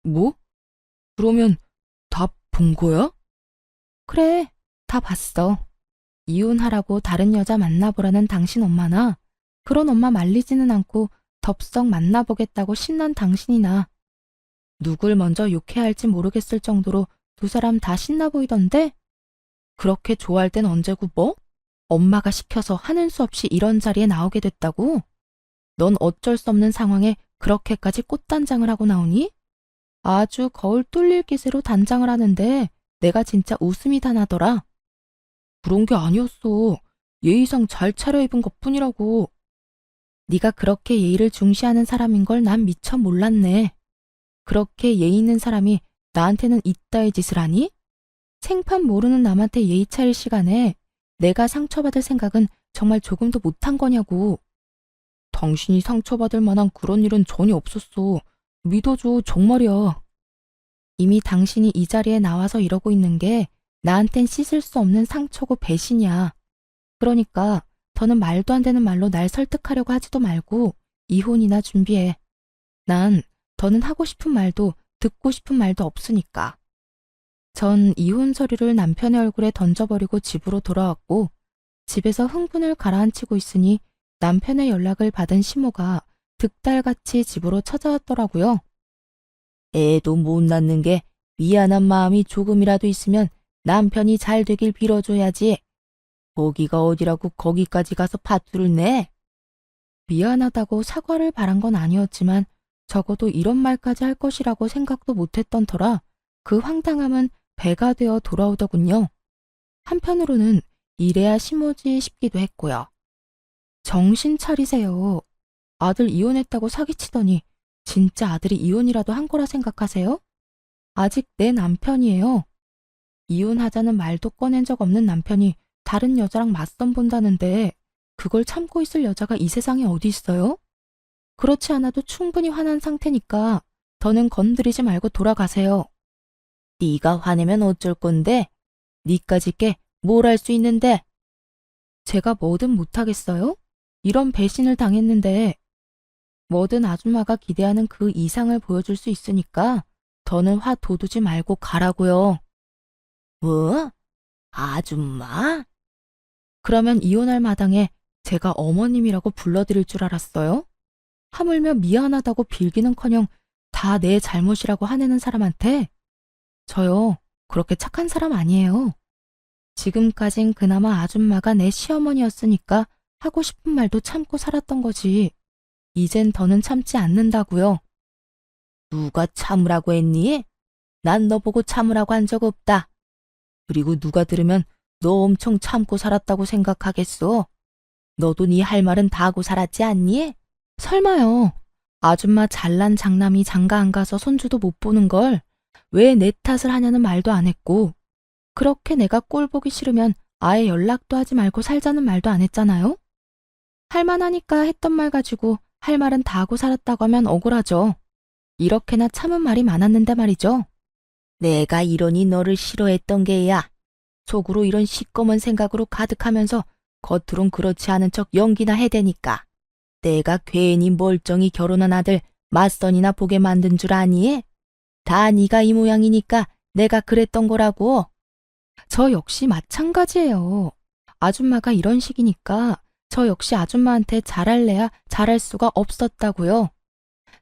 뭐? 그러면 다 본 거야? 그래, 다 봤어. 이혼하라고 다른 여자 만나보라는 당신 엄마나 그런 엄마 말리지는 않고 덥석 만나보겠다고 신난 당신이나 누굴 먼저 욕해야 할지 모르겠을 정도로 두 사람 다 신나 보이던데? 그렇게 좋아할 땐 언제고 뭐? 엄마가 시켜서 하는 수 없이 이런 자리에 나오게 됐다고? 넌 어쩔 수 없는 상황에 그렇게까지 꽃단장을 하고 나오니? 아주 거울 뚫릴 기세로 단장을 하는데 내가 진짜 웃음이 다 나더라. 그런 게 아니었어. 예의상 잘 차려입은 것뿐이라고. 네가 그렇게 예의를 중시하는 사람인 걸 난 미처 몰랐네. 그렇게 예의 있는 사람이 나한테는 이따의 짓을 하니? 생판 모르는 남한테 예의 차릴 시간에 내가 상처받을 생각은 정말 조금도 못한 거냐고. 당신이 상처받을 만한 그런 일은 전혀 없었어. 믿어줘, 정말이야. 이미 당신이 이 자리에 나와서 이러고 있는 게 나한텐 씻을 수 없는 상처고 배신이야. 그러니까 더는 말도 안 되는 말로 날 설득하려고 하지도 말고 이혼이나 준비해. 난 더는 하고 싶은 말도 듣고 싶은 말도 없으니까. 전 이혼 서류를 남편의 얼굴에 던져버리고 집으로 돌아왔고 집에서 흥분을 가라앉히고 있으니 남편의 연락을 받은 시모가 득달같이 집으로 찾아왔더라고요. 애도 못 낳는 게 미안한 마음이 조금이라도 있으면 남편이 잘 되길 빌어줘야지. 거기가 어디라고 거기까지 가서 파투를 내? 미안하다고 사과를 바란 건 아니었지만 적어도 이런 말까지 할 것이라고 생각도 못했던 터라 그 황당함은 배가 되어 돌아오더군요. 한편으로는 이래야 심오지 싶기도 했고요. 정신 차리세요. 아들 이혼했다고 사기치더니 진짜 아들이 이혼이라도 한 거라 생각하세요? 아직 내 남편이에요. 이혼하자는 말도 꺼낸 적 없는 남편이 다른 여자랑 맞선 본다는데 그걸 참고 있을 여자가 이 세상에 어디 있어요? 그렇지 않아도 충분히 화난 상태니까 더는 건드리지 말고 돌아가세요. 네가 화내면 어쩔 건데? 니까짓 게 뭘 할 수 있는데? 제가 뭐든 못하겠어요? 이런 배신을 당했는데 뭐든 아줌마가 기대하는 그 이상을 보여줄 수 있으니까 더는 화 돋우지 말고 가라고요. 뭐? 아줌마? 그러면 이혼할 마당에 제가 어머님이라고 불러드릴 줄 알았어요? 하물며 미안하다고 빌기는커녕 다 내 잘못이라고 화내는 사람한테 저요, 그렇게 착한 사람 아니에요. 지금까진 그나마 아줌마가 내 시어머니였으니까 하고 싶은 말도 참고 살았던 거지. 이젠 더는 참지 않는다고요. 누가 참으라고 했니? 난 너 보고 참으라고 한 적 없다. 그리고 누가 들으면 너 엄청 참고 살았다고 생각하겠어. 너도 네 할 말은 다 하고 살았지 않니? 설마요. 아줌마 잘난 장남이 장가 안 가서 손주도 못 보는 걸 왜 내 탓을 하냐는 말도 안 했고 그렇게 내가 꼴 보기 싫으면 아예 연락도 하지 말고 살자는 말도 안 했잖아요. 할만하니까 했던 말 가지고 할 말은 다 하고 살았다고 하면 억울하죠. 이렇게나 참은 말이 많았는데 말이죠. 내가 이러니 너를 싫어했던 게야. 속으로 이런 시꺼먼 생각으로 가득하면서 겉으론 그렇지 않은 척 연기나 해대니까. 내가 괜히 멀쩡히 결혼한 아들 맞선이나 보게 만든 줄 아니? 다 네가 이 모양이니까 내가 그랬던 거라고. 저 역시 마찬가지예요. 아줌마가 이런 식이니까 저 역시 아줌마한테 잘할래야 잘할 수가 없었다고요.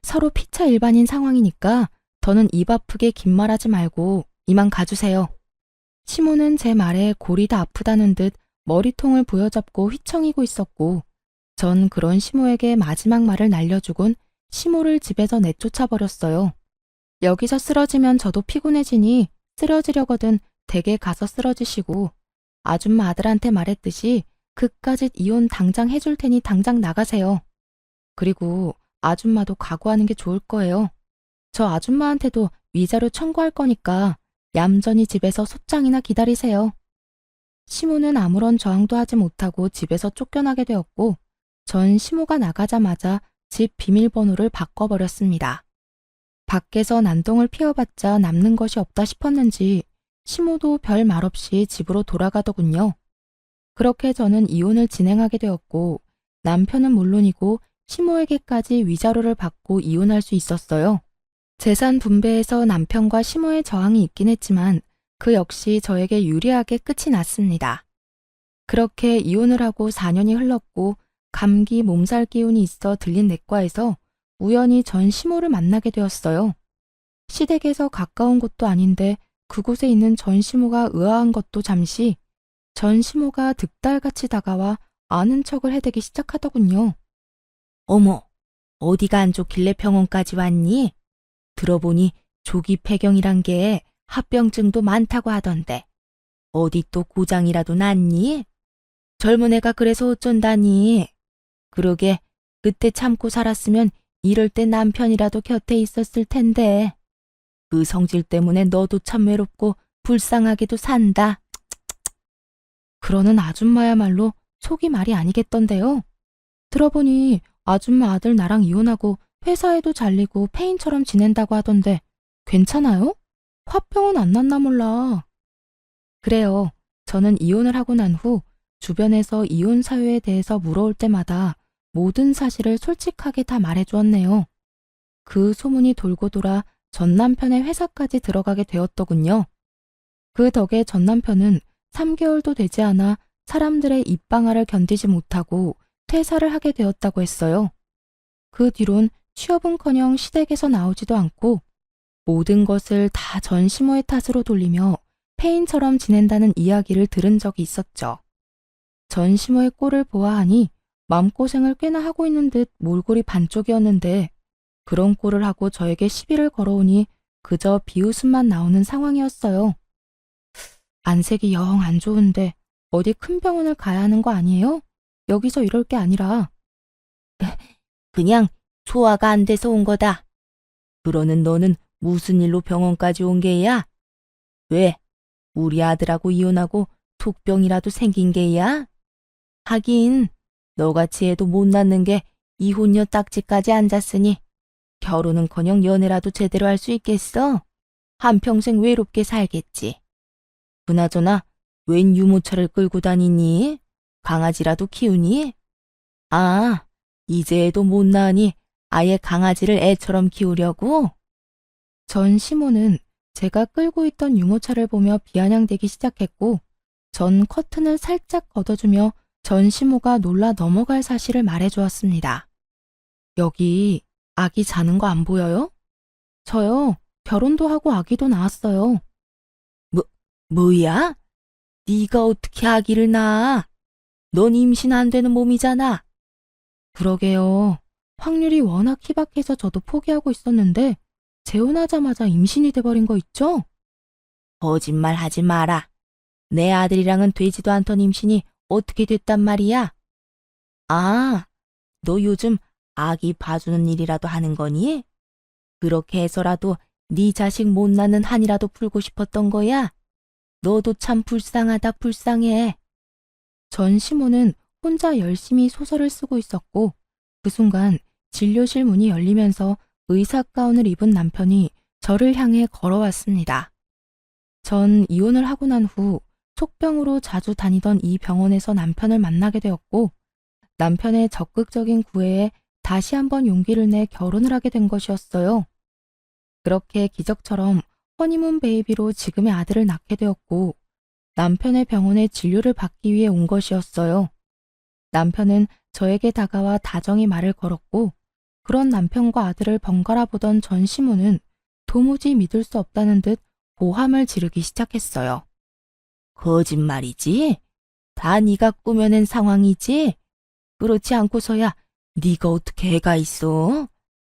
서로 피차 일반인 상황이니까 더는 입 아프게 긴 말하지 말고 이만 가주세요. 시모는 제 말에 골이 다 아프다는 듯 머리통을 부여잡고 휘청이고 있었고 전 그런 시모에게 마지막 말을 날려주곤 시모를 집에서 내쫓아 버렸어요. 여기서 쓰러지면 저도 피곤해지니 쓰러지려거든 댁에 가서 쓰러지시고 아줌마 아들한테 말했듯이 그까짓 이혼 당장 해줄 테니 당장 나가세요. 그리고 아줌마도 각오하는 게 좋을 거예요. 저 아줌마한테도 위자료 청구할 거니까 얌전히 집에서 소장이나 기다리세요. 시모는 아무런 저항도 하지 못하고 집에서 쫓겨나게 되었고 전 시모가 나가자마자 집 비밀번호를 바꿔버렸습니다. 밖에서 난동을 피워봤자 남는 것이 없다 싶었는지 시모도 별 말 없이 집으로 돌아가더군요. 그렇게 저는 이혼을 진행하게 되었고 남편은 물론이고 시모에게까지 위자료를 받고 이혼할 수 있었어요. 재산 분배에서 남편과 시모의 저항이 있긴 했지만 그 역시 저에게 유리하게 끝이 났습니다. 그렇게 이혼을 하고 4년이 흘렀고 감기 몸살 기운이 있어 들린 내과에서 우연히 전 시모를 만나게 되었어요. 시댁에서 가까운 곳도 아닌데 그곳에 있는 전 시모가 의아한 것도 잠시 전 시모가 득달같이 다가와 아는 척을 해대기 시작하더군요. 어머, 어디가 안 좋길래 병원까지 왔니? 들어보니 조기 폐경이란 게 합병증도 많다고 하던데. 어디 또 고장이라도 났니? 젊은 애가 그래서 어쩐다니. 그러게 그때 참고 살았으면 이럴 때 남편이라도 곁에 있었을 텐데. 그 성질 때문에 너도 참 외롭고 불쌍하게도 산다. 그러는 아줌마야말로 속이 말이 아니겠던데요. 들어보니 아줌마 아들 나랑 이혼하고 회사에도 잘리고 폐인처럼 지낸다고 하던데 괜찮아요? 화병은 안 났나 몰라. 그래요. 저는 이혼을 하고 난 후 주변에서 이혼 사유에 대해서 물어올 때마다 모든 사실을 솔직하게 다 말해주었네요. 그 소문이 돌고 돌아 전 남편의 회사까지 들어가게 되었더군요. 그 덕에 전 남편은 3개월도 되지 않아 사람들의 입방아를 견디지 못하고 퇴사를 하게 되었다고 했어요. 그 뒤론 취업은커녕 시댁에서 나오지도 않고 모든 것을 다 전 시모의 탓으로 돌리며 폐인처럼 지낸다는 이야기를 들은 적이 있었죠. 전시모의 꼴을 보아하니 마음고생을 꽤나 하고 있는 듯 몰골이 반쪽이었는데 그런 꼴을 하고 저에게 시비를 걸어오니 그저 비웃음만 나오는 상황이었어요. 안색이 영 안 좋은데 어디 큰 병원을 가야 하는 거 아니에요? 여기서 이럴 게 아니라. 그냥 소화가 안 돼서 온 거다. 그러는 너는 무슨 일로 병원까지 온 게야? 왜? 우리 아들하고 이혼하고 톡병이라도 생긴 게야? 하긴 너같이 애도 못 낳는 게 이혼녀 딱지까지 앉았으니 결혼은커녕 연애라도 제대로 할 수 있겠어? 한평생 외롭게 살겠지. 그나저나 웬 유모차를 끌고 다니니? 강아지라도 키우니? 아, 이제 애도 못 낳으니 아예 강아지를 애처럼 키우려고? 전 시모는 제가 끌고 있던 유모차를 보며 비아냥대기 시작했고 전 커튼을 살짝 걷어주며 전 시모가 놀라 넘어갈 사실을 말해주었습니다. 여기 아기 자는 거 안 보여요? 저요. 결혼도 하고 아기도 낳았어요. 뭐야? 네가 어떻게 아기를 낳아? 넌 임신 안 되는 몸이잖아. 그러게요. 확률이 워낙 희박해서 저도 포기하고 있었는데 재혼하자마자 임신이 돼버린 거 있죠? 거짓말 하지 마라. 내 아들이랑은 되지도 않던 임신이 어떻게 됐단 말이야? 아, 너 요즘 아기 봐주는 일이라도 하는 거니? 그렇게 해서라도 네 자식 못 낳는 한이라도 풀고 싶었던 거야? 너도 참 불쌍하다 불쌍해. 전 시모는 혼자 열심히 소설을 쓰고 있었고 그 순간 진료실 문이 열리면서 의사 가운을 입은 남편이 저를 향해 걸어왔습니다. 전 이혼을 하고 난 후 촉병으로 자주 다니던 이 병원에서 남편을 만나게 되었고 남편의 적극적인 구애에 다시 한번 용기를 내 결혼을 하게 된 것이었어요. 그렇게 기적처럼 허니문 베이비로 지금의 아들을 낳게 되었고 남편의 병원에 진료를 받기 위해 온 것이었어요. 남편은 저에게 다가와 다정히 말을 걸었고 그런 남편과 아들을 번갈아 보던 전 시모는 도무지 믿을 수 없다는 듯 고함을 지르기 시작했어요. 거짓말이지? 다 네가 꾸며낸 상황이지? 그렇지 않고서야 네가 어떻게 애가 있어?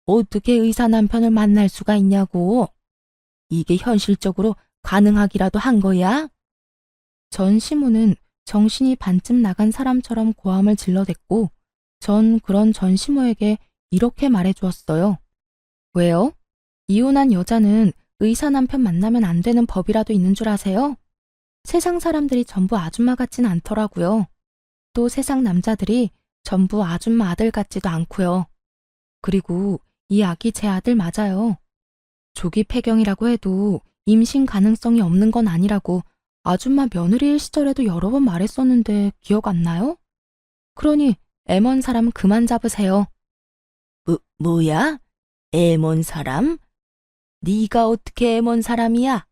어떻게 의사 남편을 만날 수가 있냐고? 이게 현실적으로 가능하기라도 한 거야? 전 시모는 정신이 반쯤 나간 사람처럼 고함을 질러댔고 전 그런 전 시모에게 이렇게 말해주었어요. 왜요? 이혼한 여자는 의사 남편 만나면 안 되는 법이라도 있는 줄 아세요? 세상 사람들이 전부 아줌마 같진 않더라고요. 또 세상 남자들이 전부 아줌마 아들 같지도 않고요. 그리고 이 아기 제 아들 맞아요. 조기 폐경이라고 해도 임신 가능성이 없는 건 아니라고 아줌마 며느리일 시절에도 여러 번 말했었는데 기억 안 나요? 그러니 애먼 사람 그만 잡으세요. 뭐야? 애먼 사람? 네가 어떻게 애먼 사람이야?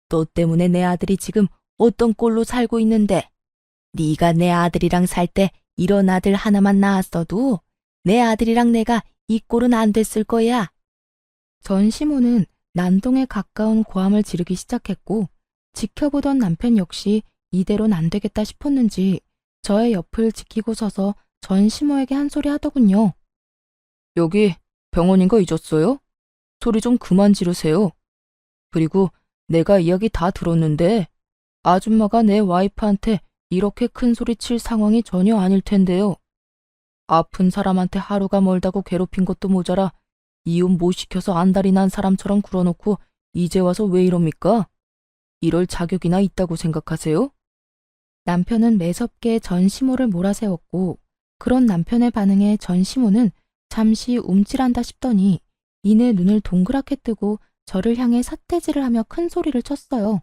너 때문에 내 아들이 지금 어떤 꼴로 살고 있는데 네가 내 아들이랑 살 때 이런 아들 하나만 낳았어도 내 아들이랑 내가 이 꼴은 안 됐을 거야. 전 시모는 난동에 가까운 고함을 지르기 시작했고 지켜보던 남편 역시 이대로는 안 되겠다 싶었는지 저의 옆을 지키고 서서 전 시모에게 한 소리 하더군요. 여기 병원인 거 잊었어요? 소리 좀 그만 지르세요. 그리고 내가 이야기 다 들었는데 아줌마가 내 와이프한테 이렇게 큰 소리 칠 상황이 전혀 아닐 텐데요. 아픈 사람한테 하루가 멀다고 괴롭힌 것도 모자라 이혼 못 시켜서 안달이 난 사람처럼 굴어놓고 이제 와서 왜 이럽니까? 이럴 자격이나 있다고 생각하세요? 남편은 매섭게 전 시모를 몰아세웠고 그런 남편의 반응에 전 시모는 잠시 움찔한다 싶더니 이내 눈을 동그랗게 뜨고 저를 향해 삿대질을 하며 큰 소리를 쳤어요.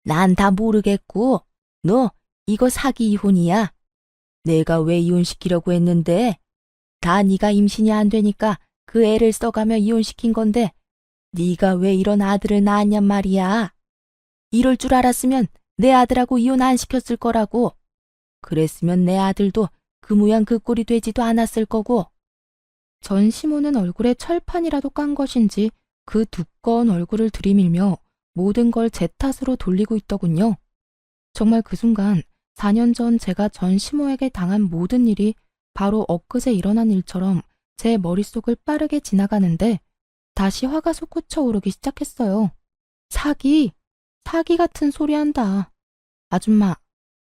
난 다 모르겠고 너 이거 사기 이혼이야. 내가 왜 이혼시키려고 했는데 다 네가 임신이 안 되니까 그 애를 써가며 이혼시킨 건데 네가 왜 이런 아들을 낳았냔 말이야. 이럴 줄 알았으면 내 아들하고 이혼 안 시켰을 거라고. 그랬으면 내 아들도 그 모양 그 꼴이 되지도 않았을 거고. 전 시모는 얼굴에 철판이라도 깐 것인지 그 두꺼운 얼굴을 들이밀며 모든 걸 제 탓으로 돌리고 있더군요. 정말 그 순간 4년 전 제가 전 시모에게 당한 모든 일이 바로 엊그제 일어난 일처럼 제 머릿속을 빠르게 지나가는데 다시 화가 솟구쳐 오르기 시작했어요. 사기! 사기 같은 소리 한다. 아줌마,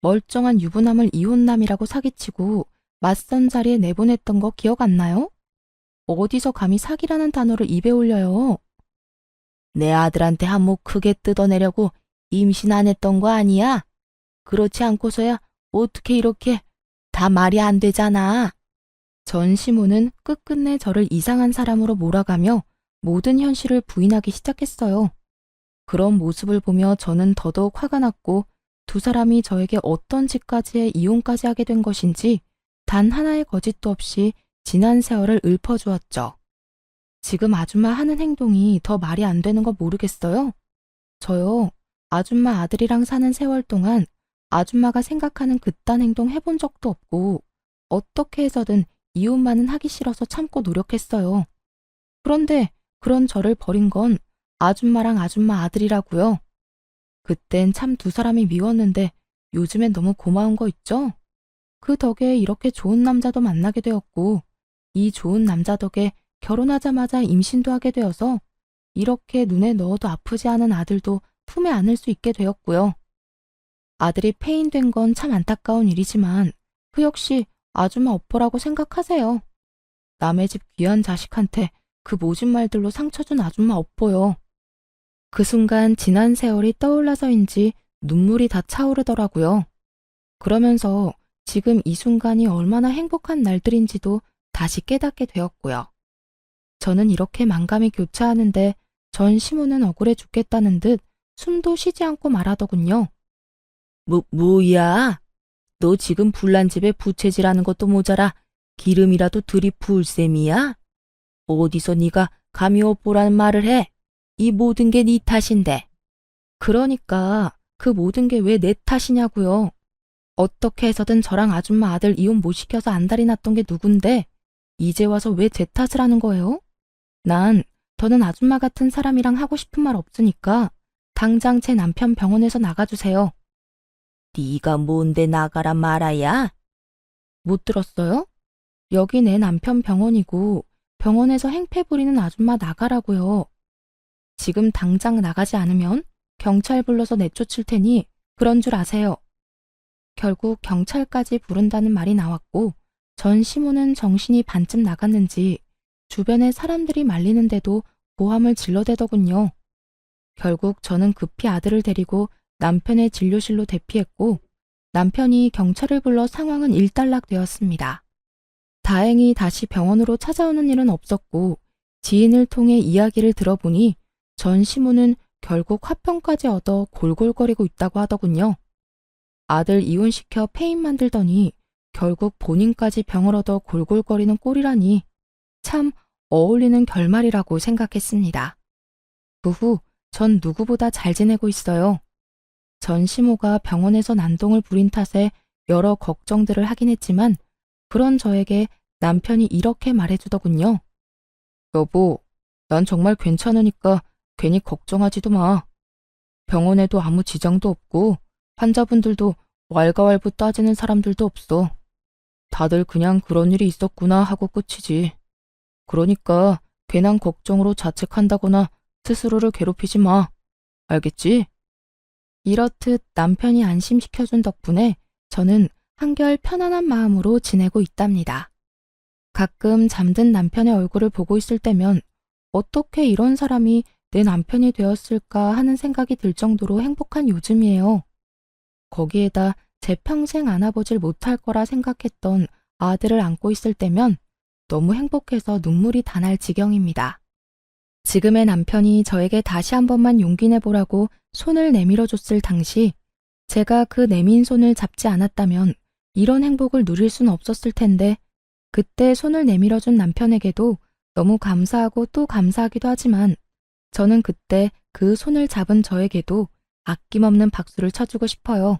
멀쩡한 유부남을 이혼남이라고 사기치고 맞선 자리에 내보냈던 거 기억 안 나요? 어디서 감히 사기라는 단어를 입에 올려요? 내 아들한테 한몫 크게 뜯어내려고 임신 안 했던 거 아니야? 그렇지 않고서야 어떻게 이렇게 다 말이 안 되잖아. 전 시모는 끝끝내 저를 이상한 사람으로 몰아가며 모든 현실을 부인하기 시작했어요. 그런 모습을 보며 저는 더더욱 화가 났고 두 사람이 저에게 어떤 짓까지에 이혼까지 하게 된 것인지 단 하나의 거짓도 없이 지난 세월을 읊어주었죠. 지금 아줌마 하는 행동이 더 말이 안 되는 거 모르겠어요? 저요, 아줌마 아들이랑 사는 세월 동안 아줌마가 생각하는 그딴 행동 해본 적도 없고 어떻게 해서든 이혼만은 하기 싫어서 참고 노력했어요. 그런데 그런 저를 버린 건 아줌마랑 아줌마 아들이라고요. 그땐 참 두 사람이 미웠는데 요즘엔 너무 고마운 거 있죠? 그 덕에 이렇게 좋은 남자도 만나게 되었고 이 좋은 남자 덕에 결혼하자마자 임신도 하게 되어서 이렇게 눈에 넣어도 아프지 않은 아들도 품에 안을 수 있게 되었고요. 아들이 폐인된 건 참 안타까운 일이지만 그 역시 아줌마 업보라고 생각하세요. 남의 집 귀한 자식한테 그 모진 말들로 상처 준 아줌마 업보요. 그 순간 지난 세월이 떠올라서인지 눈물이 다 차오르더라고요. 그러면서 지금 이 순간이 얼마나 행복한 날들인지도 다시 깨닫게 되었고요. 저는 이렇게 만감이 교차하는데 전 시모는 억울해 죽겠다는 듯 숨도 쉬지 않고 말하더군요. 뭐야? 너 지금 불난 집에 부채질하는 것도 모자라 기름이라도 들이부을 셈이야? 어디서 네가 감히 업보라는 말을 해? 이 모든 게 네 탓인데. 그러니까 그 모든 게 왜 내 탓이냐고요. 어떻게 해서든 저랑 아줌마 아들 이혼 못 시켜서 안달이 났던 게 누군데 이제 와서 왜 제 탓을 하는 거예요? 난 더는 아줌마 같은 사람이랑 하고 싶은 말 없으니까 당장 제 남편 병원에서 나가주세요. 네가 뭔데 나가라 말아야? 못 들었어요? 여기 내 남편 병원이고 병원에서 행패 부리는 아줌마 나가라고요. 지금 당장 나가지 않으면 경찰 불러서 내쫓을 테니 그런 줄 아세요. 결국 경찰까지 부른다는 말이 나왔고 전 시모는 정신이 반쯤 나갔는지 주변에 사람들이 말리는데도 고함을 질러대더군요. 결국 저는 급히 아들을 데리고 남편의 진료실로 대피했고 남편이 경찰을 불러 상황은 일단락되었습니다. 다행히 다시 병원으로 찾아오는 일은 없었고 지인을 통해 이야기를 들어보니 전 시모는 결국 화평까지 얻어 골골거리고 있다고 하더군요. 아들 이혼시켜 폐인 만들더니 결국 본인까지 병을 얻어 골골거리는 꼴이라니 참 어울리는 결말이라고 생각했습니다. 그 후 전 누구보다 잘 지내고 있어요. 전 시모가 병원에서 난동을 부린 탓에 여러 걱정들을 하긴 했지만 그런 저에게 남편이 이렇게 말해주더군요. 여보, 난 정말 괜찮으니까 괜히 걱정하지도 마. 병원에도 아무 지장도 없고 환자분들도 왈가왈부 따지는 사람들도 없어. 다들 그냥 그런 일이 있었구나 하고 끝이지. 그러니까 괜한 걱정으로 자책한다거나 스스로를 괴롭히지 마. 알겠지? 이렇듯 남편이 안심시켜준 덕분에 저는 한결 편안한 마음으로 지내고 있답니다. 가끔 잠든 남편의 얼굴을 보고 있을 때면 어떻게 이런 사람이 내 남편이 되었을까 하는 생각이 들 정도로 행복한 요즘이에요. 거기에다 제 평생 안아보질 못할 거라 생각했던 아들을 안고 있을 때면 너무 행복해서 눈물이 다 날 지경입니다. 지금의 남편이 저에게 다시 한 번만 용기 내보라고 손을 내밀어 줬을 당시 제가 그 내민 손을 잡지 않았다면 이런 행복을 누릴 수는 없었을 텐데 그때 손을 내밀어 준 남편에게도 너무 감사하고 또 감사하기도 하지만 저는 그때 그 손을 잡은 저에게도 아낌없는 박수를 쳐주고 싶어요.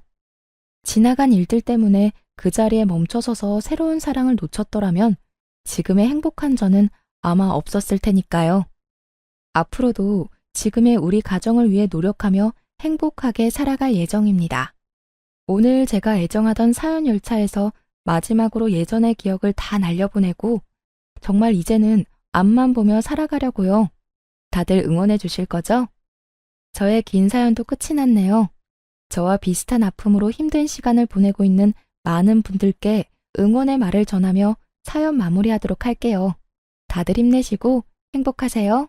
지나간 일들 때문에 그 자리에 멈춰서서 새로운 사랑을 놓쳤더라면 지금의 행복한 저는 아마 없었을 테니까요. 앞으로도 지금의 우리 가정을 위해 노력하며 행복하게 살아갈 예정입니다. 오늘 제가 애정하던 사연 열차에서 마지막으로 예전의 기억을 다 날려보내고 정말 이제는 앞만 보며 살아가려고요. 다들 응원해 주실 거죠? 저의 긴 사연도 끝이 났네요. 저와 비슷한 아픔으로 힘든 시간을 보내고 있는 많은 분들께 응원의 말을 전하며 사연 마무리하도록 할게요. 다들 힘내시고 행복하세요.